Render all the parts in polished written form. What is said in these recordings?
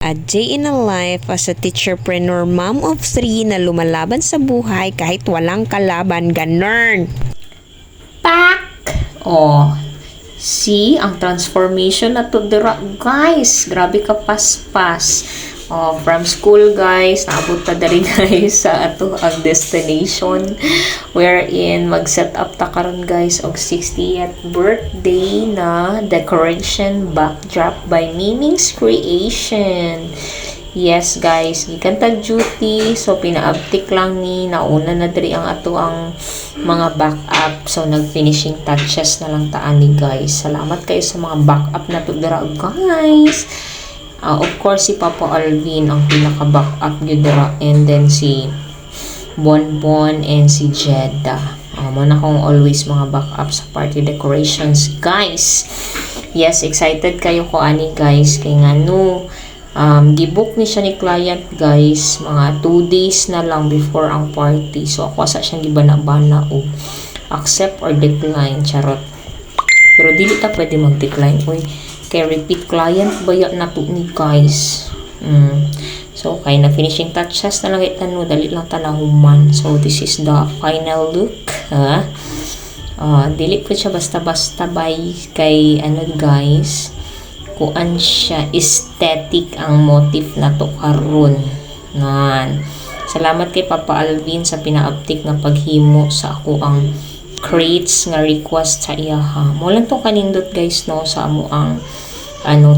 A day in a life as a teacherpreneur, mom of three na lumalaban sa buhay kahit walang kalaban, ganern. Pak! Oh, see, ang transformation na to dira, guys. Grabe ka paspas. Oh, from school, guys, naabot ta diri guys sa ato ang destination wherein mag-set up ta karon guys og 60th birthday na decoration backdrop by Miming's Creation. Yes guys, gikan tag duty, so pinaabtik lang ni nauna na diri ang ato ang mga backup, so nag-finishing touches na lang taan ni guys. Salamat kayo sa mga backup na to dira guys. Of course si Papa Alvin ang pinaka-backup dira, and then si Bonbon and si Jeddah. Muna kong always mga backup sa party decorations guys. Yes, excited kayo ko ani guys kay ngano gibook ni siya ni client guys mga 2 days na lang before ang party. So ako sa siyang gibana-bana o accept or decline, charot. Pero dili ta pwede mag-decline oy, kay repeat client baya na to ni guys. So kay na finishing touches na lang ita no, dali lang ta na human. So this is the final look, ha. Dili ko siya basta-basta by kay ano guys, kuan siya aesthetic ang motif na to karon. Nan. Salamat kay Papa Alvin sa pinaabtik nga paghimo sa ako ang crates nga request sa iya ha. Mo lang to kanindot guys no sa amo ang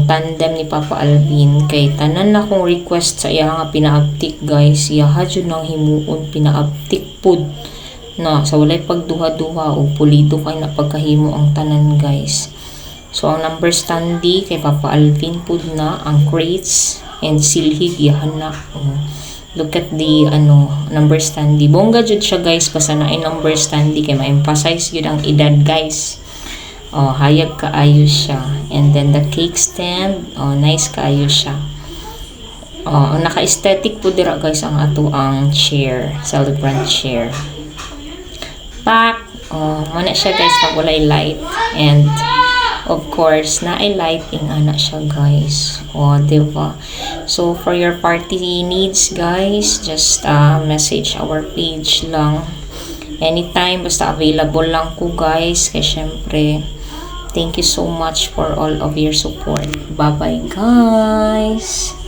tandem ni Papa Alvin, kay tanan na kong request sa iya nga pinaabtik guys, iya ha jud nang himuon pinaabtik pud na sa walay pagduha-duha o pulido kay na pagkahimo ang tanan guys. So ang number standee kay Papa Alvin pud na, ang crates and silhig yahan na. Look at the number standee. Bongga jud siya guys, basta na number standee kay ma-emphasize yun ang edad guys. Hayag kaayo siya. And then the cake stand, nice kaayo siya. Naka-aesthetic po dira guys ang ato ang chair, celebrant chair. Pak! Mana siya guys pag walay light. And of course, na-ay lighting ana siya guys. Diba? So for your party needs guys, just message our page lang. Anytime, basta available lang ko guys. Kaya syempre, thank you so much for all of your support. Bye bye guys!